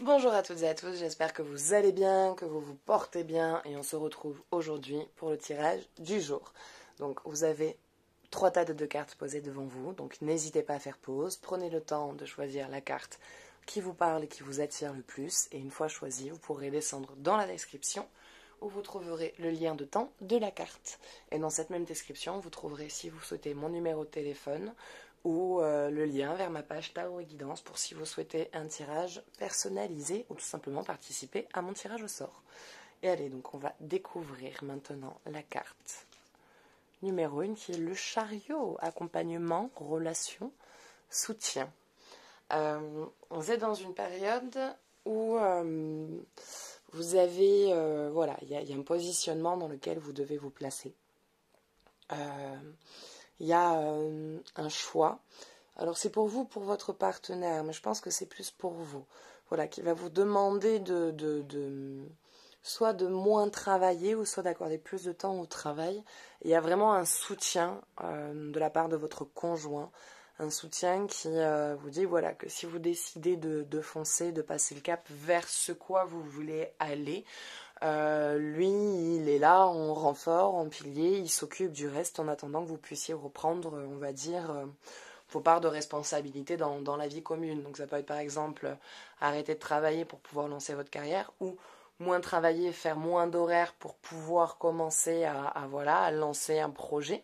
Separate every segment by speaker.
Speaker 1: Bonjour à toutes et à tous, j'espère que vous allez bien, que vous vous portez bien et on se retrouve aujourd'hui pour le tirage du jour. Donc vous avez 3 tas de cartes posées devant vous, donc n'hésitez pas à faire pause, prenez le temps de choisir la carte qui vous parle et qui vous attire le plus et une fois choisie, vous pourrez descendre dans la description où vous trouverez le lien de temps de la carte. Et dans cette même description, vous trouverez, si vous souhaitez, mon numéro de téléphone ou le lien vers ma page Tarot et Guidance pour si vous souhaitez un tirage personnalisé ou tout simplement participer à mon tirage au sort. Et allez, donc on va découvrir maintenant la carte numéro 1 qui est le chariot, accompagnement, relation, soutien. Vous êtes dans une période où vous avez, voilà, il y a un positionnement dans lequel vous devez vous placer. Il y a un choix. Alors c'est pour vous, pour votre partenaire, mais je pense que c'est plus pour vous. Voilà, qui va vous demander soit de moins travailler ou soit d'accorder plus de temps au travail. Et il y a vraiment un soutien de la part de votre conjoint. Un soutien qui vous dit voilà, que si vous décidez de foncer, de passer le cap vers ce quoi vous voulez aller, lui, il est là en renfort, en pilier, il s'occupe du reste en attendant que vous puissiez reprendre, on va dire, vos parts de responsabilité dans la vie commune. Donc ça peut être par exemple arrêter de travailler pour pouvoir lancer votre carrière ou moins travailler, faire moins d'horaires pour pouvoir commencer à lancer un projet.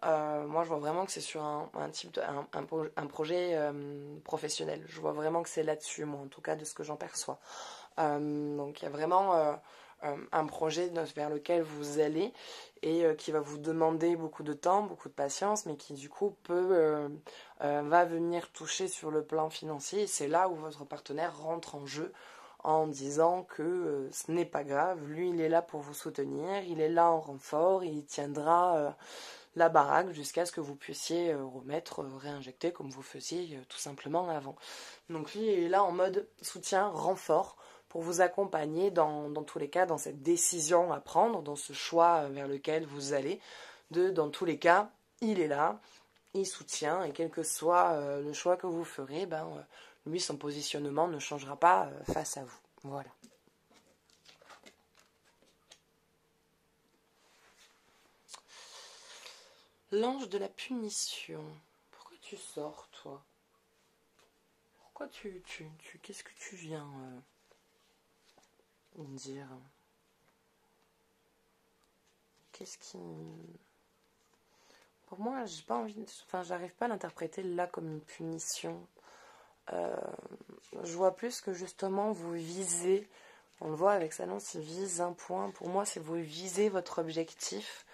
Speaker 1: Moi, je vois vraiment que c'est sur un projet professionnel. Je vois vraiment que c'est là-dessus, moi, en tout cas, de ce que j'en perçois. Donc, il y a vraiment un projet vers lequel vous allez et qui va vous demander beaucoup de temps, beaucoup de patience, mais qui, du coup, va venir toucher sur le plan financier. Et c'est là où votre partenaire rentre en jeu en disant que ce n'est pas grave, lui il est là pour vous soutenir, il est là en renfort, il tiendra la baraque jusqu'à ce que vous puissiez réinjecter comme vous faisiez tout simplement avant. Donc lui il est là en mode soutien, renfort pour vous accompagner dans tous les cas, dans cette décision à prendre, dans ce choix vers lequel vous allez, dans tous les cas, il est là, il soutient et quel que soit le choix que vous ferez, lui, son positionnement ne changera pas face à vous. Voilà. L'ange de la punition. Pourquoi tu sors, toi? Pourquoi qu'est-ce que tu viens me dire? Qu'est-ce qui... Pour moi, j'ai pas envie... Enfin, j'arrive pas à l'interpréter là comme une punition. Je vois plus que justement vous visez, on le voit avec sa lance, il vise un point. Pour moi, c'est vous visez votre objectif,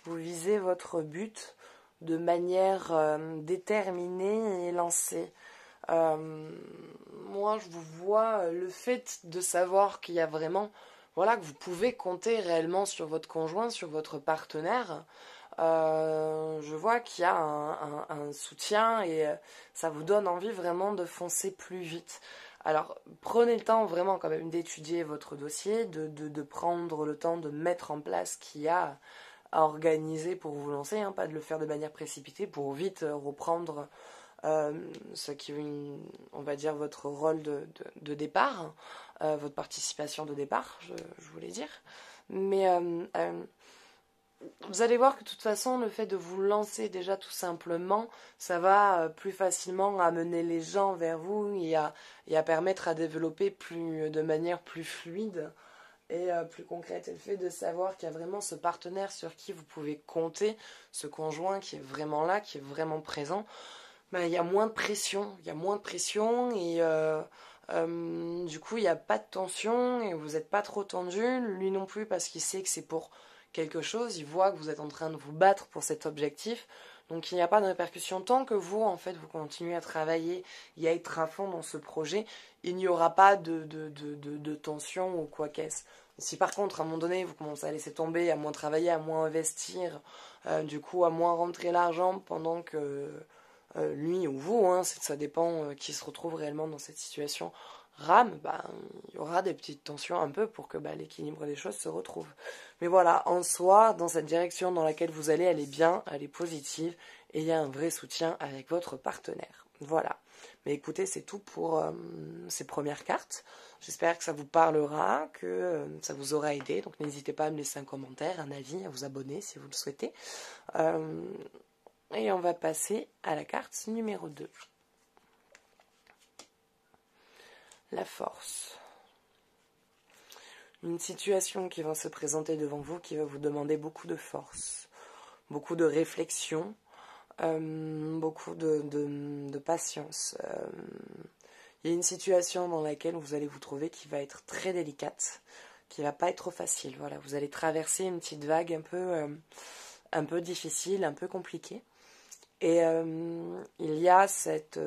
Speaker 1: vous visez votre but de manière déterminée et lancée. Moi, je vous vois le fait de savoir qu'il y a vraiment, voilà, que vous pouvez compter réellement sur votre conjoint, sur votre partenaire. Je vois qu'il y a un soutien et ça vous donne envie vraiment de foncer plus vite. Alors, prenez le temps vraiment quand même d'étudier votre dossier, de prendre le temps de mettre en place ce qu'il y a à organiser pour vous lancer, hein, pas de le faire de manière précipitée pour vite reprendre ce qui, on va dire, votre rôle de départ, votre participation de départ, je voulais dire. Mais vous allez voir que de toute façon, le fait de vous lancer déjà tout simplement, ça va plus facilement amener les gens vers vous et à permettre à développer de manière plus fluide et plus concrète. Et le fait de savoir qu'il y a vraiment ce partenaire sur qui vous pouvez compter, ce conjoint qui est vraiment là, qui est vraiment présent, il y a moins de pression. Il y a moins de pression et du coup, il n'y a pas de tension et vous n'êtes pas trop tendu. Lui non plus parce qu'il sait que c'est pour quelque chose, il voit que vous êtes en train de vous battre pour cet objectif, donc il n'y a pas de répercussion. Tant que vous, en fait, vous continuez à travailler et à être à fond dans ce projet, il n'y aura pas de tension ou quoi qu'est-ce. Si par contre, à un moment donné, vous commencez à laisser tomber, à moins travailler, à moins investir, du coup, à moins rentrer l'argent pendant que lui ou vous, hein, ça dépend qui se retrouve réellement dans cette situation, rame, il y aura des petites tensions un peu pour que l'équilibre des choses se retrouve. Mais voilà, en soi, dans cette direction dans laquelle vous allez, elle est bien, elle est positive, et il y a un vrai soutien avec votre partenaire. Voilà. Mais écoutez, c'est tout pour ces premières cartes. J'espère que ça vous parlera, que ça vous aura aidé. Donc n'hésitez pas à me laisser un commentaire, un avis, à vous abonner si vous le souhaitez. Et on va passer à la carte numéro 2. La force. Une situation qui va se présenter devant vous, qui va vous demander beaucoup de force, beaucoup de réflexion, beaucoup de patience. Il y a une situation dans laquelle vous allez vous trouver qui va être très délicate, qui va pas être facile. Voilà, vous allez traverser une petite vague un peu difficile, un peu compliquée. Et il y a cette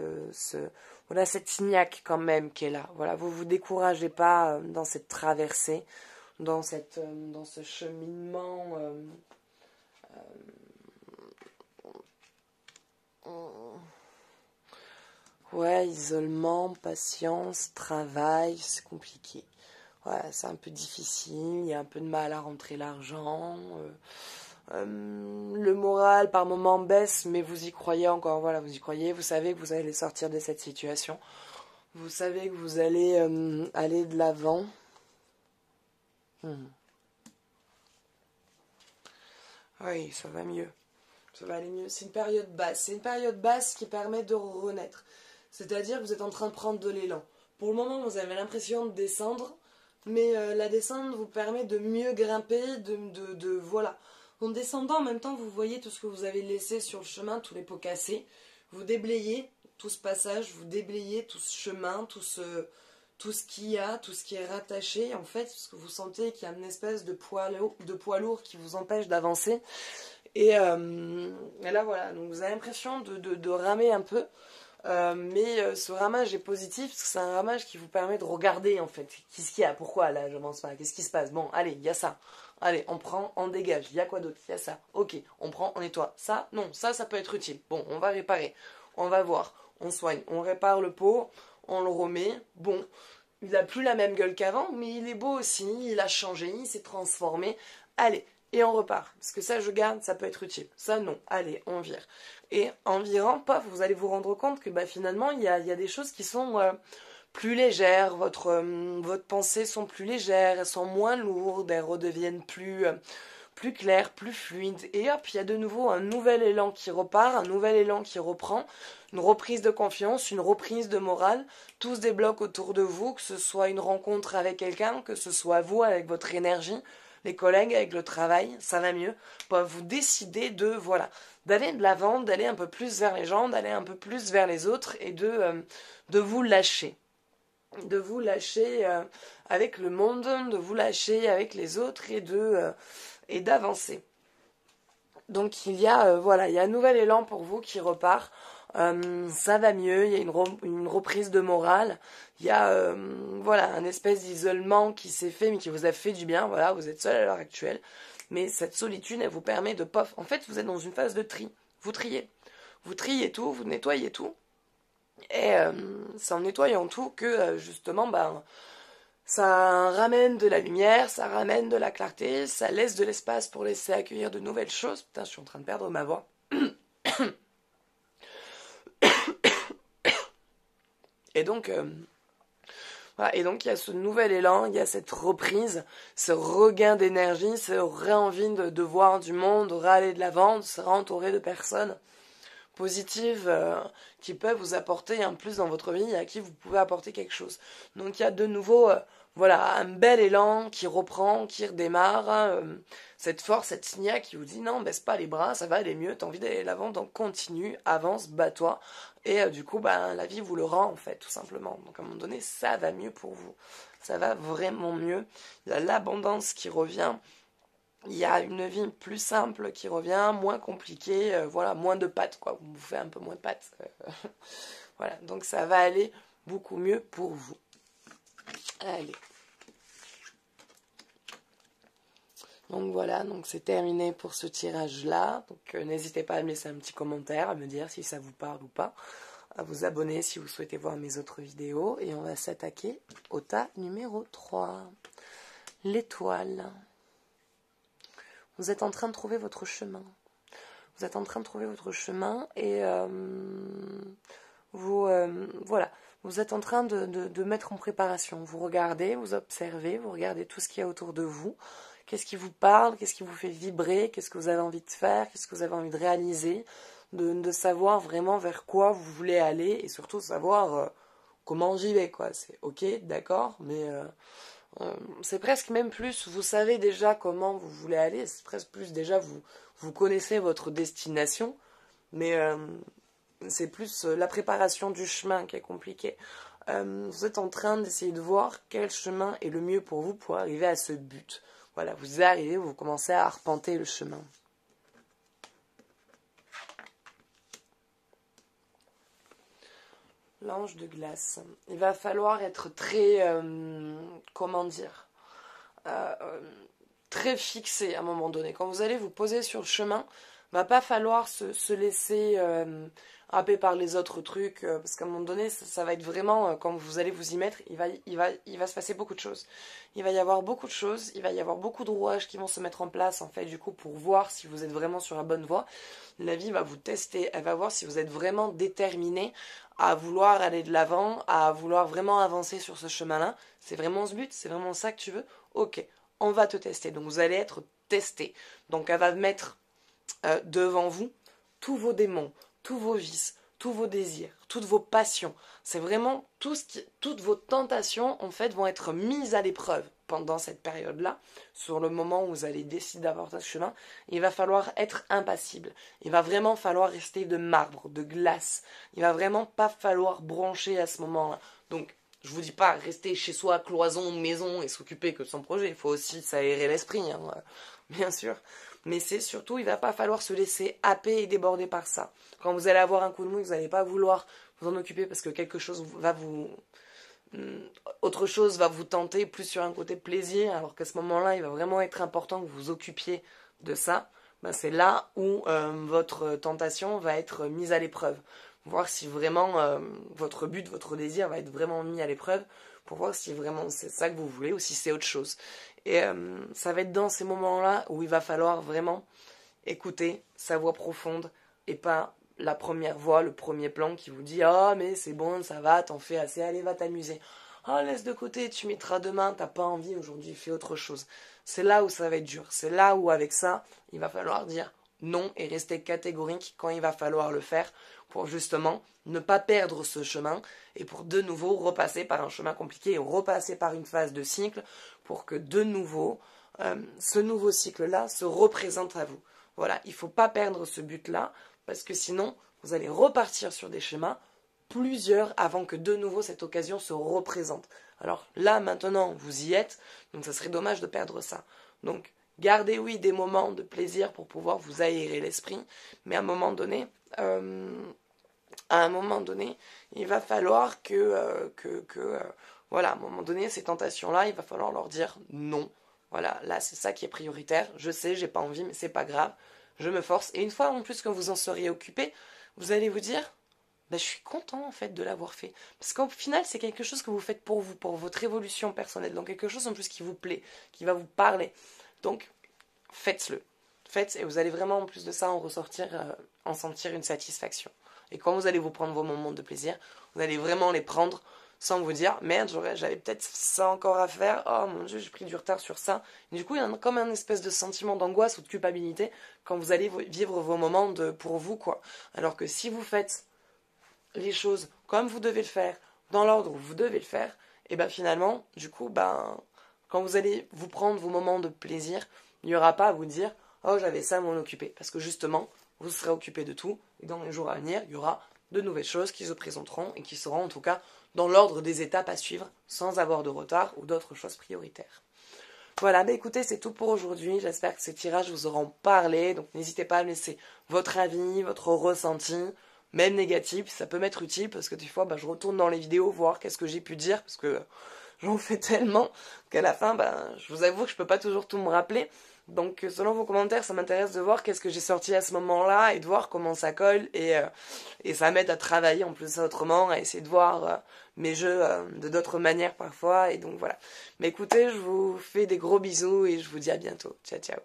Speaker 1: niaque quand même qui est là. Voilà, vous vous découragez pas dans cette traversée, dans ce cheminement. Ouais, isolement, patience, travail, c'est compliqué. Voilà, c'est un peu difficile, il y a un peu de mal à rentrer l'argent. Le moral par moment baisse, mais vous y croyez encore. Voilà, vous y croyez, vous savez que vous allez sortir de cette situation. Vous savez que vous allez aller de l'avant. Oui, ça va mieux. Ça va aller mieux. C'est une période basse. C'est une période basse qui permet de renaître. C'est-à-dire que vous êtes en train de prendre de l'élan. Pour le moment, vous avez l'impression de descendre, mais la descente vous permet de mieux grimper, voilà. En descendant, en même temps, vous voyez tout ce que vous avez laissé sur le chemin, tous les pots cassés. Vous déblayez tout ce passage, vous déblayez tout ce chemin, tout ce qu'il y a, tout ce qui est rattaché, en fait, parce que vous sentez qu'il y a une espèce de poids lourd qui vous empêche d'avancer. Et là, voilà, donc vous avez l'impression de ramer un peu. Mais ce ramage est positif parce que c'est un ramage qui vous permet de regarder en fait. Qu'est-ce qu'il y a? Pourquoi là j'avance pas? Qu'est-ce qui se passe? Bon, allez, il y a ça. Allez, on prend, on dégage. Il y a quoi d'autre? Il y a ça. Ok, on prend, on nettoie. Ça, non, ça peut être utile. Bon, on va réparer. On va voir. On soigne. On répare le pot. On le remet. Bon, il a plus la même gueule qu'avant, mais il est beau aussi. Il a changé. Il s'est transformé. Allez, et on repart. Parce que ça, je garde, ça peut être utile. Ça, non. Allez, on vire. Et en virant, paf, vous allez vous rendre compte que finalement, il y a des choses qui sont plus légères. Votre pensée sont plus légères, elles sont moins lourdes, elles redeviennent plus claires, plus fluides. Et hop, il y a de nouveau un nouvel élan qui repart, un nouvel élan qui reprend, une reprise de confiance, une reprise de morale. Tout se débloque autour de vous, que ce soit une rencontre avec quelqu'un, que ce soit vous avec votre énergie, les collègues avec le travail, ça va mieux. Vous décidez d'aller de l'avant, d'aller un peu plus vers les gens, d'aller un peu plus vers les autres et de vous lâcher. De vous lâcher avec le monde, de vous lâcher avec les autres et d'avancer. Donc il y a un nouvel élan pour vous qui repart. Ça va mieux, il y a une reprise de morale, il y a un espèce d'isolement qui s'est fait mais qui vous a fait du bien. Voilà, vous êtes seul à l'heure actuelle, mais cette solitude elle vous permet de en fait vous êtes dans une phase de tri, vous triez tout, vous nettoyez tout, et c'est en nettoyant tout que justement ça ramène de la lumière, ça ramène de la clarté, ça laisse de l'espace pour laisser accueillir de nouvelles choses. Putain, je suis en train de perdre ma voix. Et donc, et donc il y a ce nouvel élan, il y a cette reprise, ce regain d'énergie, ce réenvie de voir du monde, de réaller de l'avant, de se réentourer de personnes positives qui peuvent vous apporter un plus dans votre vie et à qui vous pouvez apporter quelque chose. Donc il y a de nouveau un bel élan qui reprend, qui redémarre, cette force, cette signa qui vous dit non, baisse pas les bras, ça va aller mieux, t'as envie d'aller de l'avant, donc continue, avance, bats-toi. Et du coup, la vie vous le rend en fait, tout simplement. Donc à un moment donné, ça va mieux pour vous. Ça va vraiment mieux. Il y a l'abondance qui revient. Il y a une vie plus simple qui revient, moins compliquée, moins de pâtes, quoi. Vous bouffez un peu moins de pâtes. Voilà, donc ça va aller beaucoup mieux pour vous. Allez. Donc voilà, donc c'est terminé pour ce tirage-là. Donc n'hésitez pas à me laisser un petit commentaire, à me dire si ça vous parle ou pas, à vous abonner si vous souhaitez voir mes autres vidéos. Et on va s'attaquer au tas numéro 3. L'étoile. Vous êtes en train de trouver votre chemin. Vous êtes en train de trouver votre chemin et voilà, vous êtes en train de mettre en préparation. Vous regardez, vous observez, vous regardez tout ce qu'il y a autour de vous. Qu'est-ce qui vous parle, qu'est-ce qui vous fait vibrer, qu'est-ce que vous avez envie de faire, qu'est-ce que vous avez envie de réaliser, de savoir vraiment vers quoi vous voulez aller et surtout savoir comment j'y vais, quoi. C'est ok, d'accord, mais c'est presque même plus, vous savez déjà comment vous voulez aller, c'est presque plus déjà vous connaissez votre destination, mais c'est plus la préparation du chemin qui est compliquée. Vous êtes en train d'essayer de voir quel chemin est le mieux pour vous pour arriver à ce but. Voilà, vous arrivez, vous commencez à arpenter le chemin. L'ange de glace. Il va falloir être très, comment dire, euh, euh, très fixé à un moment donné. Quand vous allez vous poser sur le chemin, il va pas falloir se laisser happer par les autres trucs, parce qu'à un moment donné, ça va être vraiment, quand vous allez vous y mettre, il va se passer beaucoup de choses. Il va y avoir beaucoup de choses, il va y avoir beaucoup de rouages qui vont se mettre en place, en fait, du coup, pour voir si vous êtes vraiment sur la bonne voie. La vie va vous tester, elle va voir si vous êtes vraiment déterminé à vouloir aller de l'avant, à vouloir vraiment avancer sur ce chemin-là. C'est vraiment ce but, c'est vraiment ça que tu veux. Ok, on va te tester. Donc vous allez être testé. Donc elle va mettre devant vous tous vos démons, tous vos vices, tous vos désirs, toutes vos passions. C'est vraiment toutes vos tentations en fait vont être mises à l'épreuve pendant cette période-là, sur le moment où vous allez décider d'avoir ce chemin. Il va falloir être impassible. Il va vraiment falloir rester de marbre, de glace. Il va vraiment pas falloir brancher à ce moment-là. Donc je vous dis pas rester chez soi, cloison, maison et s'occuper que de son projet. Il faut aussi s'aérer l'esprit, hein, bien sûr. Mais c'est surtout, il va pas falloir se laisser happer et déborder par ça. Quand vous allez avoir un coup de mou, vous n'allez pas vouloir vous en occuper parce que quelque chose va vous... autre chose va vous tenter plus sur un côté plaisir, alors qu'à ce moment-là, il va vraiment être important que vous vous occupiez de ça. Ben, c'est là où votre tentation va être mise à l'épreuve. Voir si vraiment votre but, votre désir va être vraiment mis à l'épreuve pour voir si vraiment c'est ça que vous voulez ou si c'est autre chose. Et ça va être dans ces moments-là où il va falloir vraiment écouter sa voix profonde et pas la première voix, le premier plan qui vous dit « Ah, mais c'est bon, ça va, t'en fais assez, allez, va t'amuser. Ah, laisse de côté, tu mettras demain, t'as pas envie, aujourd'hui, fais autre chose. » C'est là où ça va être dur. C'est là où, avec ça, il va falloir dire non et rester catégorique quand il va falloir le faire pour justement ne pas perdre ce chemin et pour de nouveau repasser par un chemin compliqué et repasser par une phase de cycle pour que de nouveau ce nouveau cycle-là se représente à vous. Voilà, il ne faut pas perdre ce but-là parce que sinon vous allez repartir sur des schémas plusieurs avant que de nouveau cette occasion se représente. Alors là maintenant vous y êtes, donc ça serait dommage de perdre ça. Donc gardez oui des moments de plaisir pour pouvoir vous aérer l'esprit, mais à un moment donné, il va falloir voilà, à un moment donné, ces tentations-là, il va falloir leur dire non. Voilà, là, c'est ça qui est prioritaire. Je sais, j'ai pas envie, mais c'est pas grave. Je me force. Et une fois, en plus, que vous en seriez occupé, vous allez vous dire, je suis content, en fait, de l'avoir fait. Parce qu'au final, c'est quelque chose que vous faites pour vous, pour votre évolution personnelle. Donc, quelque chose, en plus, qui vous plaît, qui va vous parler. Donc, faites-le. Faites, et vous allez vraiment, en plus de ça, en ressortir, en sentir une satisfaction. Et quand vous allez vous prendre vos moments de plaisir, vous allez vraiment les prendre sans vous dire merde, j'avais peut-être ça encore à faire, oh mon dieu, j'ai pris du retard sur ça. Et du coup, il y a comme un espèce de sentiment d'angoisse ou de culpabilité quand vous allez vivre vos moments pour vous, quoi. Alors que si vous faites les choses comme vous devez le faire, dans l'ordre où vous devez le faire, et ben finalement, du coup, quand vous allez vous prendre vos moments de plaisir, il n'y aura pas à vous dire oh, j'avais ça à m'en occuper. Parce que justement, vous serez occupé de tout, et dans les jours à venir, il y aura de nouvelles choses qui se présenteront et qui seront en tout cas dans l'ordre des étapes à suivre sans avoir de retard ou d'autres choses prioritaires. Voilà, écoutez, c'est tout pour aujourd'hui. J'espère que ces tirages vous auront parlé. Donc n'hésitez pas à me laisser votre avis, votre ressenti, même négatif. Ça peut m'être utile parce que des fois, je retourne dans les vidéos voir qu'est-ce que j'ai pu dire parce que j'en fais tellement qu'à la fin, je vous avoue que je peux pas toujours tout me rappeler. Donc selon vos commentaires, ça m'intéresse de voir qu'est-ce que j'ai sorti à ce moment-là et de voir comment ça colle et ça m'aide à travailler en plus autrement, à essayer de voir mes jeux de d'autres manières parfois et donc voilà. Mais écoutez, je vous fais des gros bisous et je vous dis à bientôt. Ciao ciao.